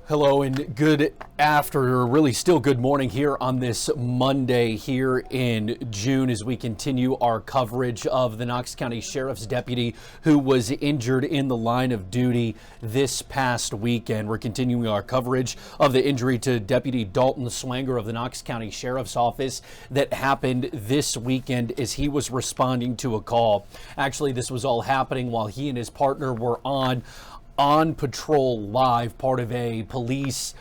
Hello and good afternoon, really still good morning here on this Monday here in June as we continue our coverage of the Knox County Sheriff's deputy who was injured in the line of duty this past weekend. We're continuing our coverage of the injury to Deputy Dalton Swanganger of the Knox County Sheriff's Office that happened this weekend as he was responding to a call. Actually, this was all happening while he and his partner were on patrol live, part of a police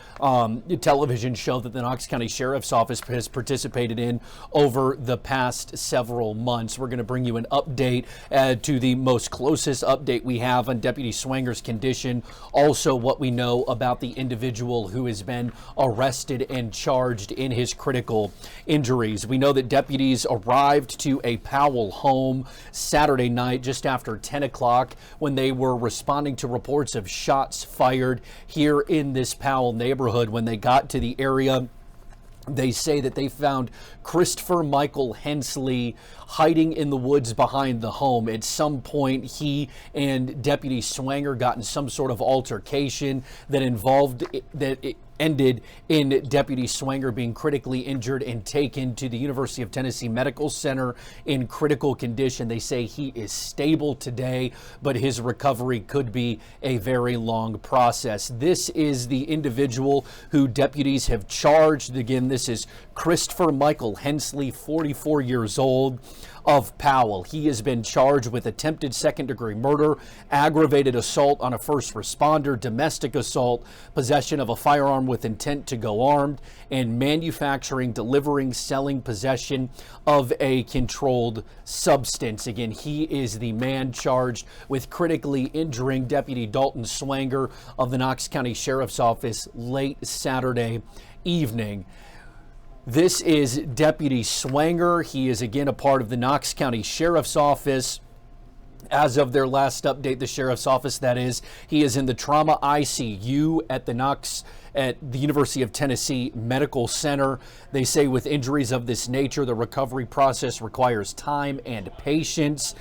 television show that the Knox County Sheriff's Office has participated in over the past several months. We're going to bring you an update to the most closest update we have on Deputy Swanger's condition. Also, what we know about the individual who has been arrested and charged in his critical injuries. We know that deputies arrived to a Powell home Saturday night just after 10 o'clock when they were responding to reports of shots fired here in this Powell neighborhood. When they got to the area, they say that they found Christopher Michael Hensley hiding in the woods behind the home. At some point, he and Deputy Swanganger got in some sort of altercation that ended in Deputy Swanganger being critically injured and taken to the University of Tennessee Medical Center in critical condition. They say he is stable today, but his recovery could be a very long process. This is the individual who deputies have charged. Again, this is Christopher Michael Hensley, 44 years old, of Powell. He has been charged with attempted second-degree murder, aggravated assault on a first responder, domestic assault, possession of a firearm with intent to go armed, and manufacturing, delivering, selling, possession of a controlled substance. Again, he is the man charged with critically injuring Deputy Dalton Swanganger of the Knox County Sheriff's Office late Saturday evening. This is Deputy Swanganger. He is again a part of the Knox County Sheriff's Office. As of their last update, the Sheriff's Office, that is, he is in the trauma ICU at the University of Tennessee Medical Center. They say with injuries of this nature, the recovery process requires time and patience.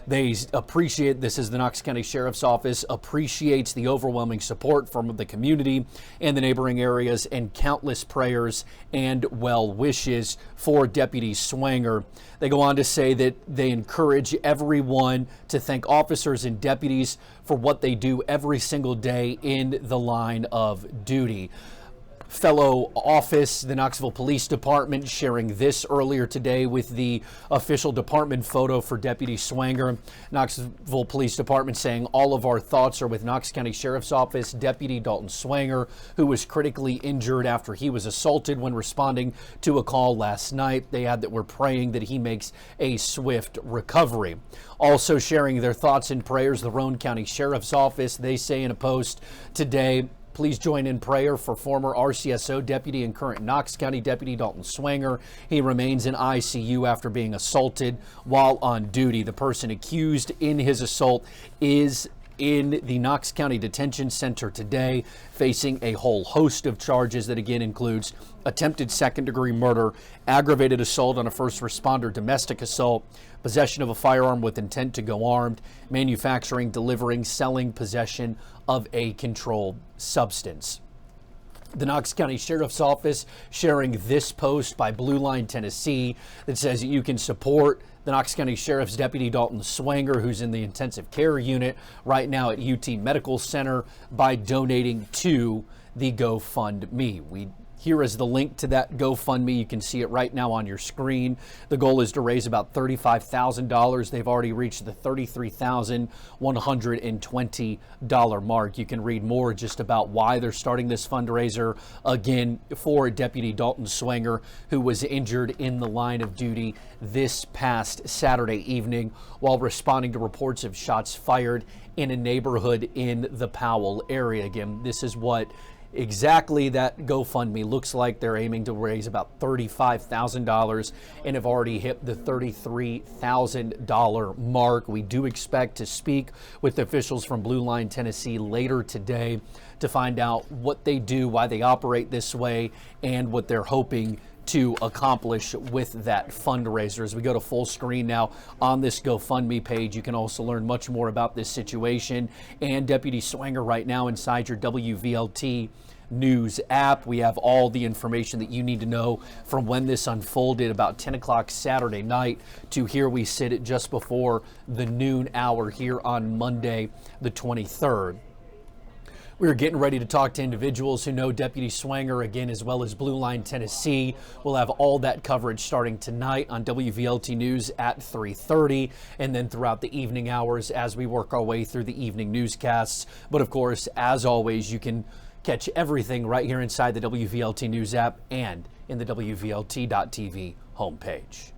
They appreciate, this is the Knox County Sheriff's Office, appreciates the overwhelming support from the community and the neighboring areas and countless prayers and well wishes for Deputy Swanganger. They go on to say that they encourage everyone to thank officers and deputies for what they do every single day in the line of duty. Fellow office, the Knoxville Police Department, sharing this earlier today with the official department photo for Deputy Swanganger. Knoxville Police Department saying all of our thoughts are with Knox County Sheriff's Office Deputy Dalton Swanganger, who was critically injured after he was assaulted when responding to a call last night. They add that we're praying that he makes a swift recovery. Also sharing their thoughts and prayers, the Roane County Sheriff's Office, they say in a post today, please join in prayer for former RCSO deputy and current Knox County deputy Dalton Swanganger. He remains in ICU after being assaulted while on duty. The person accused in his assault is in the Knox County Detention Center today, facing a whole host of charges that again includes attempted second-degree murder, aggravated assault on a first responder, domestic assault, possession of a firearm with intent to go armed, manufacturing, delivering, selling, possession of a controlled substance. The Knox County Sheriff's Office sharing this post by Blue Line, Tennessee, that says that you can support the Knox County Sheriff's Deputy Dalton Swanganger, who's in the intensive care unit right now at UT Medical Center, by donating to the GoFundMe. Here is the link to that GoFundMe. You can see it right now on your screen. The goal is to raise about $35,000. They've already reached the $33,120 mark. You can read more just about why they're starting this fundraiser, again, for Deputy Dalton Swanganger, who was injured in the line of duty this past Saturday evening while responding to reports of shots fired in a neighborhood in the Powell area. Again, this is what exactly that GoFundMe looks like. They're aiming to raise about $35,000 and have already hit the $33,000 mark. We do expect to speak with officials from Blue Line, Tennessee later today to find out what they do, why they operate this way, and what they're hoping to accomplish with that fundraiser. As we go to full screen now on this GoFundMe page, you can also learn much more about this situation and Deputy Swanganger right now inside your WVLT News App. We have all the information that you need to know from when this unfolded about 10 o'clock Saturday night to here we sit at just before the noon hour here on Monday, the 23rd. We're getting ready to talk to individuals who know Deputy Swanganger again, as well as Blue Line Tennessee. We'll have all that coverage starting tonight on WVLT News at 3:30, and then throughout the evening hours as we work our way through the evening newscasts. But of course, as always, you can catch everything right here inside the WVLT News app and in the WVLT.tv homepage.